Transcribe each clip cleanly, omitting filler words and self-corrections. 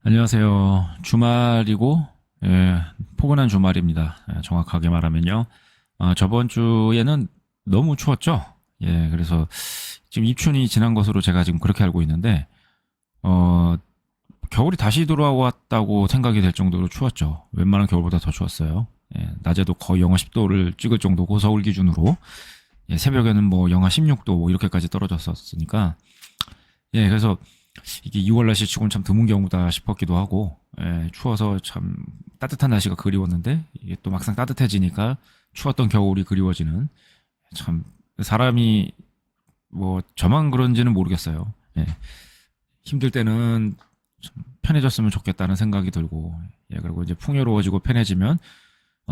안녕하세요. 주말이고, 예, 포근한 주말입니다. 정확하게 말하면요. 저번 주에는 너무 추웠죠? 예, 그래서 지금 입춘이 지난 것으로 제가 지금 그렇게 알고 있는데, 어, 겨울이 다시 돌아왔다고 생각이 될 정도로 추웠죠. 웬만한 겨울보다 더 추웠어요. 예, 낮에도 거의 영하 10도를 찍을 정도고, 서울 기준으로. 예, 새벽에는 뭐 영하 16도 뭐 이렇게까지 떨어졌었으니까, 예, 그래서 이게 2월 날씨 치고는 참 드문 경우다 싶었기도 하고, 예, 추워서 참 따뜻한 날씨가 그리웠는데, 이게 또 막상 따뜻해지니까 추웠던 겨울이 그리워지는, 참, 사람이 뭐 저만 그런지는 모르겠어요. 예, 힘들 때는 좀 편해졌으면 좋겠다는 생각이 들고, 예, 그리고 이제 풍요로워지고 편해지면,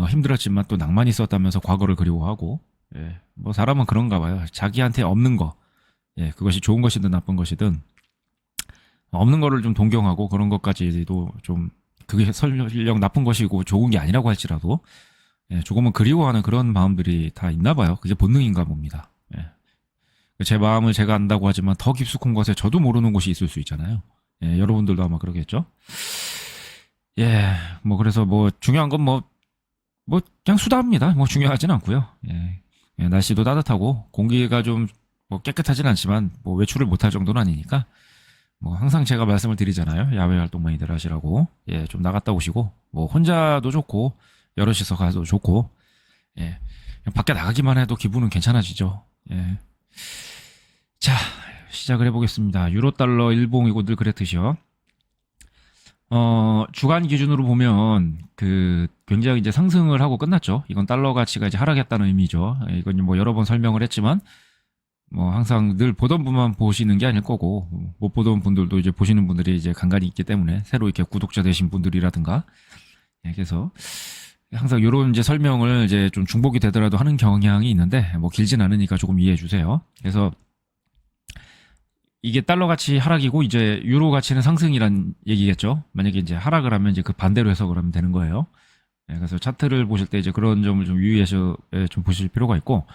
힘들었지만 또 낭만이 있었다면서 과거를 그리워하고, 예, 뭐 사람은 그런가 봐요. 자기한테 없는 거, 예, 그것이 좋은 것이든 나쁜 것이든, 없는 거를 좀 동경하고 그런 것까지도 좀 그게 설령 나쁜 것이고 좋은 게 아니라고 할지라도 예, 조금은 그리워하는 그런 마음들이 다 있나 봐요. 그게 본능인가 봅니다. 예. 제 마음을 제가 안다고 하지만 더 깊숙한 곳에 저도 모르는 곳이 있을 수 있잖아요. 예, 여러분들도 아마 그러겠죠. 예, 뭐 그래서 뭐 중요한 건 뭐 그냥 수다입니다. 뭐 중요하진 않고요. 예, 예, 날씨도 따뜻하고 공기가 좀 뭐 깨끗하진 않지만 뭐 외출을 못할 정도는 아니니까 뭐 항상 제가 말씀을 드리잖아요. 야외 활동 많이들 하시라고. 예, 좀 나갔다 오시고 뭐 혼자도 좋고 여럿이서 가도 좋고 예. 그냥 밖에 나가기만 해도 기분은 괜찮아지죠. 예. 자, 시작을 해보겠습니다. 유로 달러 일봉이고 늘 그랬듯이요. 주간 기준으로 보면 그 굉장히 이제 상승을 하고 끝났죠. 이건 달러 가치가 이제 하락했다는 의미죠. 예, 이건 뭐 여러 번 설명을 했지만 뭐 항상 늘 보던 분만 보시는 게 아닐 거고 못 보던 분들도 이제 보시는 분들이 이제 간간히 있기 때문에 새로 이렇게 구독자 되신 분들이라든가 예, 그래서 항상 이런 이제 설명을 이제 좀 중복이 되더라도 하는 경향이 있는데 뭐 길진 않으니까 조금 이해해 주세요. 그래서 이게 달러 가치 하락이고 이제 유로 가치는 상승이란 얘기겠죠. 만약에 이제 하락을 하면 이제 그 반대로 해석을 하면 되는 거예요. 예, 그래서 차트를 보실 때 이제 그런 점을 좀 유의해서 좀 보실 필요가 있고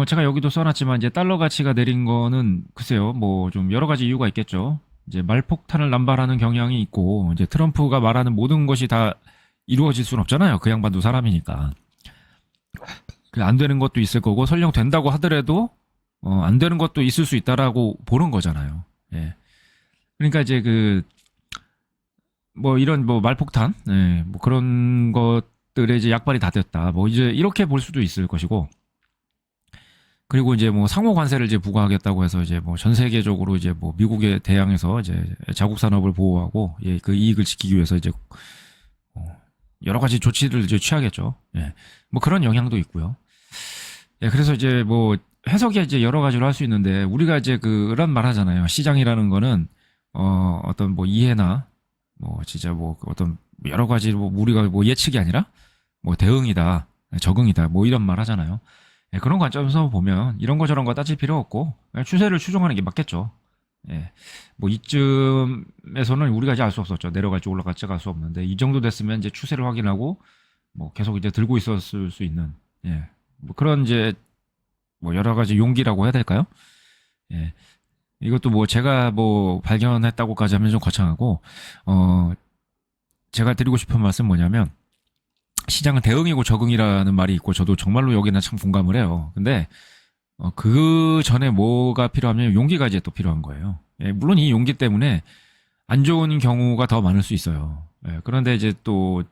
제가 여기도 써놨지만 이제 달러 가치가 내린 거는 글쎄요, 뭐 좀 여러 가지 이유가 있겠죠. 이제 말폭탄을 남발하는 경향이 있고, 이제 트럼프가 말하는 모든 것이 다 이루어질 수는 없잖아요. 그 양반도 사람이니까. 안 되는 것도 있을 거고, 설령 된다고 하더라도, 안 되는 것도 있을 수 있다라고 보는 거잖아요. 예. 그러니까 이제 뭐 이런 뭐 말폭탄, 예, 뭐 그런 것들에 이제 약발이 다 됐다. 뭐 이제 이렇게 볼 수도 있을 것이고, 그리고 이제 뭐 상호 관세를 이제 부과하겠다고 해서 이제 뭐 전 세계적으로 이제 뭐 미국에 대항해서 이제 자국 산업을 보호하고 예, 그 이익을 지키기 위해서 이제 여러 가지 조치를 이제 취하겠죠. 예. 뭐 그런 영향도 있고요. 예, 그래서 이제 뭐 해석이 이제 여러 가지로 할 수 있는데 우리가 이제 그런 말 하잖아요. 시장이라는 거는 어떤 뭐 이해나 뭐 진짜 뭐 어떤 여러 가지 뭐 우리가 뭐 예측이 아니라 뭐 대응이다, 적응이다, 뭐 이런 말 하잖아요. 예, 그런 관점에서 보면 이런 거 저런 거 따질 필요 없고 그냥 추세를 추종하는 게 맞겠죠. 예. 뭐 이쯤에서는 우리가 이제 알 수 없었죠. 내려갈지 올라갈지 알 수 없는데 이 정도 됐으면 이제 추세를 확인하고 뭐 계속 이제 들고 있었을 수 있는 예. 뭐 그런 이제 뭐 여러 가지 용기라고 해야 될까요? 예. 이것도 뭐 제가 뭐 발견했다고까지 하면 좀 거창하고 어 제가 드리고 싶은 말씀 뭐냐면 시장은 대응이고 적응이라는 말이 있고 저도 정말로 여기는 참 공감을 해요. 근데 그 전에 뭐가 필요하면 용기가 이제 또 필요한 거예요. 예, 물론 이 용기 때문에 안 좋은 경우가 더 많을 수 있어요. 예, 그런데 이제 또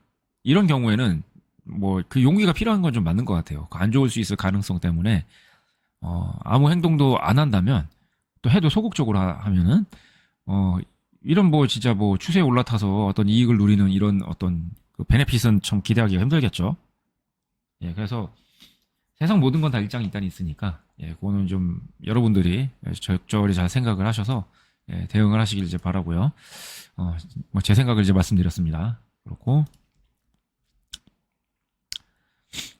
이런 경우에는 뭐 그 용기가 필요한 건 좀 맞는 것 같아요. 안 좋을 수 있을 가능성 때문에 아무 행동도 안 한다면 또 해도 소극적으로 하면은 어 이런 뭐 진짜 뭐 추세에 올라타서 어떤 이익을 누리는 이런 어떤 그 베네핏은 참 기대하기가 힘들겠죠. 예, 그래서 세상 모든 건 다 일장이 일단 있으니까 예, 그거는 좀 여러분들이 적절히 잘 생각을 하셔서 예, 대응을 하시길 이제 바라고요. 뭐제 생각을 이제 말씀드렸습니다. 그렇고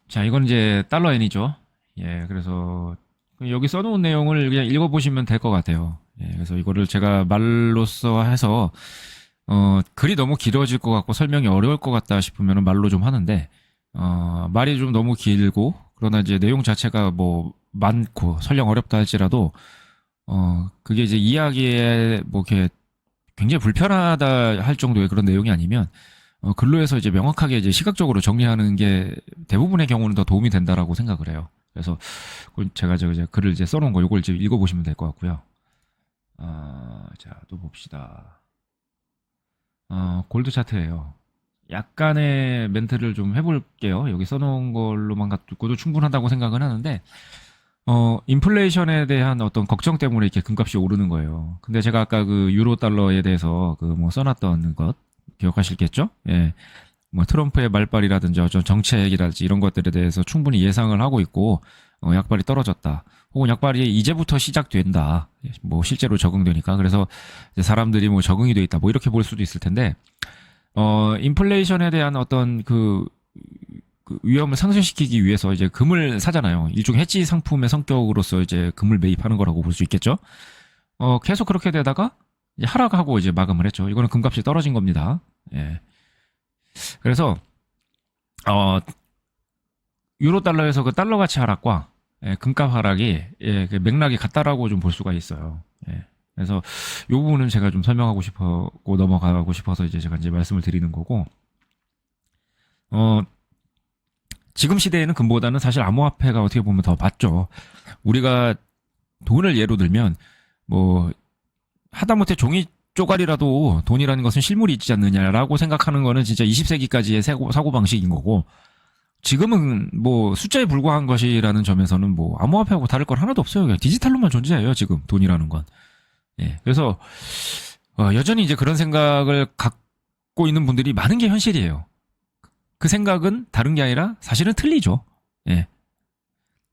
자 이건 이제 달러 엔이죠. 예, 그래서 여기 써놓은 내용을 그냥 읽어보시면 될 것 같아요. 예, 그래서 이거를 제가 말로써 해서 글이 너무 길어질 것 같고 설명이 어려울 것 같다 싶으면 말로 좀 하는데 말이 좀 너무 길고 그러나 이제 내용 자체가 뭐 많고 설령 어렵다 할지라도 그게 이제 이야기에 뭐 이렇게 굉장히 불편하다 할 정도의 그런 내용이 아니면 근로에서 이제 명확하게 이제 시각적으로 정리하는 게 대부분의 경우는 더 도움이 된다라고 생각을 해요. 그래서 제가 이제 글을 이제 써놓은 거 이걸 이제 읽어보시면 될 것 같고요. 자, 또 봅시다. 골드 차트예요. 약간의 멘트를 좀 해볼게요. 여기 써놓은 걸로만 갖고도 충분하다고 생각은 하는데, 인플레이션에 대한 어떤 걱정 때문에 이렇게 금값이 오르는 거예요. 근데 제가 아까 그 유로 달러에 대해서 그 뭐 써놨던 것 기억하실겠죠? 예. 뭐 트럼프의 말발이라든지 어떤 정책이라든지 이런 것들에 대해서 충분히 예상을 하고 있고, 약발이 떨어졌다. 혹은 약발이 이제부터 시작된다. 뭐 실제로 적응되니까. 그래서 이제 사람들이 뭐 적응이 돼 있다. 뭐 이렇게 볼 수도 있을 텐데, 인플레이션에 대한 어떤 그 위험을 상쇄시키기 위해서 이제 금을 사잖아요. 일종의 해지 상품의 성격으로서 이제 금을 매입하는 거라고 볼 수 있겠죠. 계속 그렇게 되다가 이제 하락하고 이제 마감을 했죠. 이거는 금값이 떨어진 겁니다. 예. 그래서 유로 달러에서 그 달러 가치 하락과 금값 하락이 그 맥락이 같다라고 좀 볼 수가 있어요. 예. 그래서 이 부분은 제가 좀 설명하고 싶었고 넘어가고 싶어서 이제 제가 이제 말씀을 드리는 거고, 지금 시대에는 금보다는 사실 암호화폐가 어떻게 보면 더 맞죠. 우리가 돈을 예로 들면 뭐 하다못해 종이 쪼가리라도 돈이라는 것은 실물이 있지 않느냐라고 생각하는 거는 진짜 20세기까지의 사고방식인 거고, 지금은 뭐 숫자에 불과한 것이라는 점에서는 뭐 암호화폐하고 다를 건 하나도 없어요. 그냥 디지털로만 존재해요, 지금 돈이라는 건. 예. 그래서 여전히 이제 그런 생각을 갖고 있는 분들이 많은 게 현실이에요. 그 생각은 다른 게 아니라 사실은 틀리죠. 예.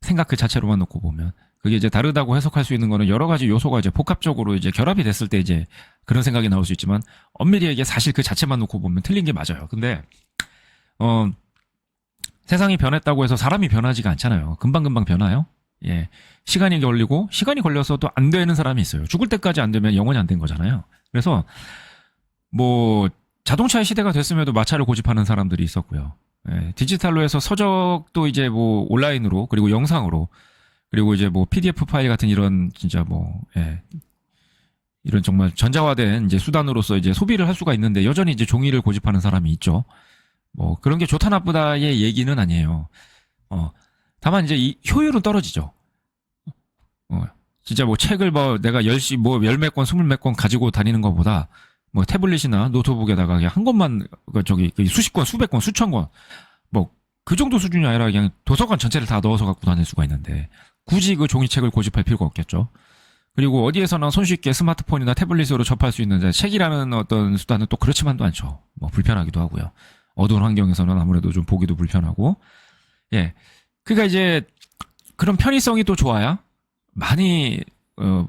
생각 그 자체로만 놓고 보면. 그게 이제 다르다고 해석할 수 있는 거는 여러 가지 요소가 이제 복합적으로 이제 결합이 됐을 때 이제 그런 생각이 나올 수 있지만, 엄밀히 얘기해 사실 그 자체만 놓고 보면 틀린 게 맞아요. 근데, 세상이 변했다고 해서 사람이 변하지가 않잖아요. 금방금방 변화요. 예. 시간이 걸리고, 시간이 걸려서도 안 되는 사람이 있어요. 죽을 때까지 안 되면 영원히 안 된 거잖아요. 그래서, 뭐, 자동차의 시대가 됐음에도 마차를 고집하는 사람들이 있었고요. 예. 디지털로 해서 서적도 이제 뭐 온라인으로, 그리고 영상으로, 그리고 이제 뭐 PDF 파일 같은 이런 진짜 뭐, 예. 이런 정말 전자화된 이제 수단으로서 이제 소비를 할 수가 있는데 여전히 이제 종이를 고집하는 사람이 있죠. 뭐 그런 게 좋다 나쁘다의 얘기는 아니에요. 다만 이제 이 효율은 떨어지죠. 진짜 뭐 책을 뭐 내가 열 몇 권, 스물 몇 권 가지고 다니는 것보다 뭐 태블릿이나 노트북에다가 그냥 한 권만 수십 권, 수백 권, 수천 권 뭐 그 정도 수준이 아니라 그냥 도서관 전체를 다 넣어서 갖고 다닐 수가 있는데 굳이 그 종이책을 고집할 필요가 없겠죠. 그리고 어디에서나 손쉽게 스마트폰이나 태블릿으로 접할 수 있는 책이라는 어떤 수단은 또 그렇지만도 않죠. 뭐 불편하기도 하고요. 어두운 환경에서는 아무래도 좀 보기도 불편하고. 예. 그러니까 이제 그런 편의성이 또 좋아야 많이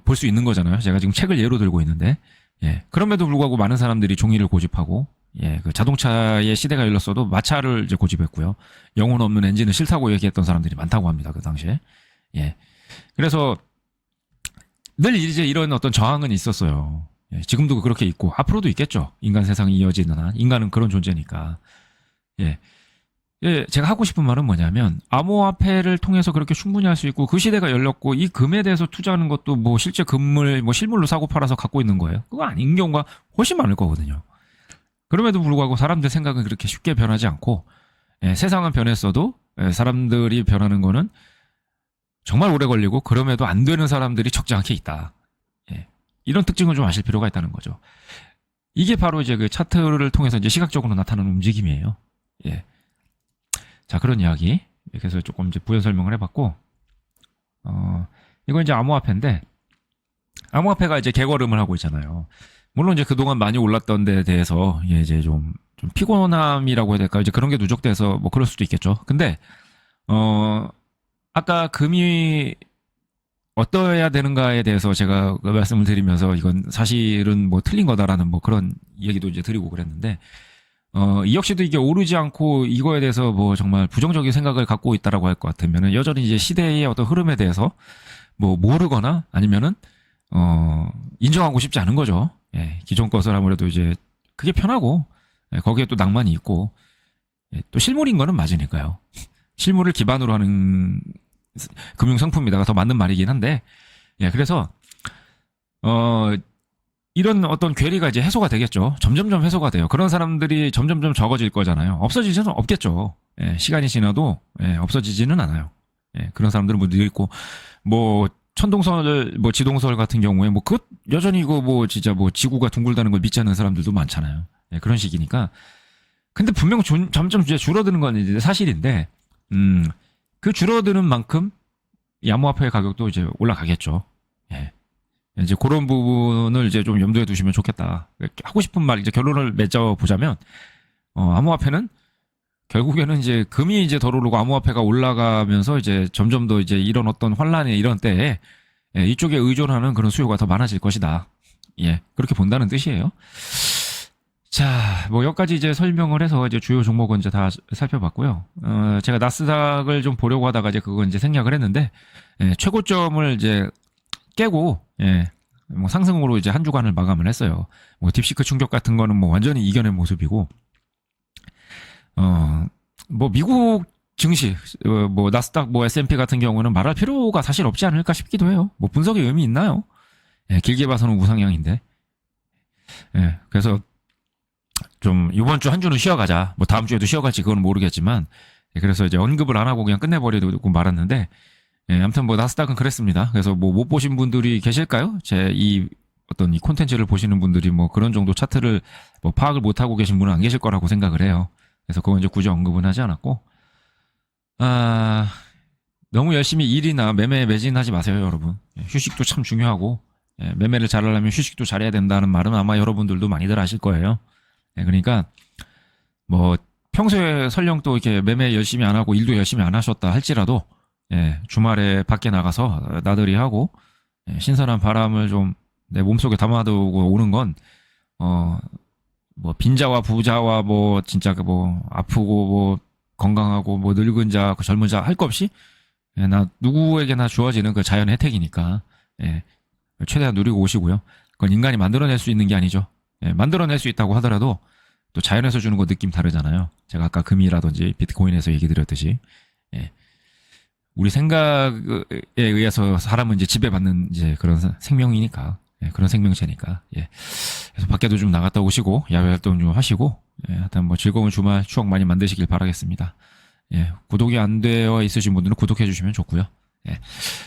볼 수 있는 거잖아요. 제가 지금 책을 예로 들고 있는데. 예. 그럼에도 불구하고 많은 사람들이 종이를 고집하고, 예. 그 자동차의 시대가 열렸어도 마차를 이제 고집했고요. 영혼 없는 엔진은 싫다고 얘기했던 사람들이 많다고 합니다. 그 당시에. 예. 그래서 늘 이제 이런 어떤 저항은 있었어요. 예, 지금도 그렇게 있고 앞으로도 있겠죠. 인간 세상이 이어지는 한 인간은 그런 존재니까. 예. 예, 제가 하고 싶은 말은 뭐냐면 암호화폐를 통해서 그렇게 충분히 할 수 있고 그 시대가 열렸고 이 금에 대해서 투자하는 것도 뭐 실제 금을 뭐 실물로 사고 팔아서 갖고 있는 거예요. 그거 아닌 경우가 훨씬 많을 거거든요. 그럼에도 불구하고 사람들 생각은 그렇게 쉽게 변하지 않고, 예, 세상은 변했어도 사람들이 변하는 거는 정말 오래 걸리고 그럼에도 안 되는 사람들이 적지 않게 있다. 예. 이런 특징을 좀 아실 필요가 있다는 거죠. 이게 바로 이제 그 차트를 통해서 이제 시각적으로 나타나는 움직임이에요. 예. 자, 그런 이야기. 이렇게 해서 조금 이제 부연 설명을 해봤고, 이건 이제 암호화폐인데, 암호화폐가 이제 개걸음을 하고 있잖아요. 물론 이제 그동안 많이 올랐던 데에 대해서, 예, 이제 좀 피곤함이라고 해야 될까? 이제 그런 게 누적돼서 뭐 그럴 수도 있겠죠. 근데, 아까 금이 어떠해야 되는가에 대해서 제가 말씀을 드리면서 이건 사실은 뭐 틀린 거다라는 뭐 그런 얘기도 이제 드리고 그랬는데, 이 역시도 이게 오르지 않고 이거에 대해서 뭐 정말 부정적인 생각을 갖고 있다라고 할 것 같으면은 여전히 이제 시대의 어떤 흐름에 대해서 뭐 모르거나 아니면은, 인정하고 싶지 않은 거죠. 예, 기존 것을 아무래도 이제 그게 편하고, 예, 거기에 또 낭만이 있고, 예, 또 실물인 거는 맞으니까요. 실물을 기반으로 하는 금융 상품이다가 더 맞는 말이긴 한데, 예, 그래서, 이런 어떤 괴리가 이제 해소가 되겠죠. 점점점 해소가 돼요. 그런 사람들이 점점점 적어질 거잖아요. 없어지지는 없겠죠. 예, 시간이 지나도 예, 없어지지는 않아요. 예, 그런 사람들은 뭐 늘 있고 뭐 천동설 뭐 지동설 같은 경우에 뭐 그것 여전히 이거 뭐 진짜 뭐 지구가 둥글다는 걸 믿지 않는 사람들도 많잖아요. 예, 그런 식이니까. 근데 분명 점점 이제 줄어드는 건 이제 사실인데 그 줄어드는 만큼 이 암호화폐의 가격도 이제 올라가겠죠. 예. 이제 그런 부분을 이제 좀 염두에 두시면 좋겠다. 하고 싶은 말 이제 결론을 맺어 보자면 암호화폐는 결국에는 이제 금이 이제 덜 오르고 암호화폐가 올라가면서 이제 점점 더 이제 이런 어떤 환란의 이런 때에 예, 이쪽에 의존하는 그런 수요가 더 많아질 것이다. 예, 그렇게 본다는 뜻이에요. 자, 뭐 여기까지 이제 설명을 해서 이제 주요 종목은 이제 다 살펴봤고요. 제가 나스닥을 좀 보려고 하다가 이제 그거 이제 생략을 했는데 예, 최고점을 이제 깨고 예, 뭐 상승으로 이제 한 주간을 마감을 했어요. 뭐 딥시크 충격 같은 거는 뭐 완전히 이겨낸 모습이고, 뭐 미국 증시, 뭐 나스닥, 뭐 S&P 같은 경우는 말할 필요가 사실 없지 않을까 싶기도 해요. 뭐 분석의 의미 있나요? 예, 길게 봐서는 우상향인데. 예, 그래서 좀 이번 주 한 주는 쉬어가자. 뭐 다음 주에도 쉬어갈지 그건 모르겠지만, 예, 그래서 이제 언급을 안 하고 그냥 끝내버리고 말았는데. 예, 아무튼 뭐 나스닥은 그랬습니다. 그래서 뭐 못 보신 분들이 계실까요? 제 이 어떤 이 콘텐츠를 보시는 분들이 뭐 그런 정도 차트를 뭐 파악을 못 하고 계신 분은 안 계실 거라고 생각을 해요. 그래서 그건 이제 굳이 언급은 하지 않았고, 너무 열심히 일이나 매매에 매진하지 마세요, 여러분. 예, 휴식도 참 중요하고, 예, 매매를 잘하려면 휴식도 잘해야 된다는 말은 아마 여러분들도 많이들 아실 거예요. 예, 그러니까 뭐 평소에 설령 또 이렇게 매매 열심히 안 하고 일도 열심히 안 하셨다 할지라도 예, 주말에 밖에 나가서 나들이 하고 예, 신선한 바람을 좀 내 몸속에 담아두고 오는 건 뭐 빈자와 부자와 뭐 진짜 그 뭐 아프고 뭐 건강하고 뭐 늙은 자, 그 젊은 자 할 거 없이 예, 나 누구에게나 주어지는 그 자연 혜택이니까 예, 최대한 누리고 오시고요. 그건 인간이 만들어낼 수 있는 게 아니죠. 예, 만들어낼 수 있다고 하더라도 또 자연에서 주는 거 느낌 다르잖아요. 제가 아까 금이라든지 비트코인에서 얘기 드렸듯이 예. 우리 생각에 의해서 사람은 이제 지배받는 이제 그런 생명이니까, 예, 그런 생명체니까, 예. 그래서 밖에도 좀 나갔다 오시고, 야외 활동 좀 하시고, 예, 하여튼 뭐 즐거운 주말 추억 많이 만드시길 바라겠습니다. 예, 구독이 안 되어 있으신 분들은 구독해 주시면 좋고요. 예.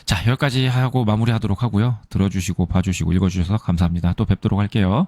자, 여기까지 하고 마무리하도록 하고요. 들어주시고, 봐주시고, 읽어주셔서 감사합니다. 또 뵙도록 할게요.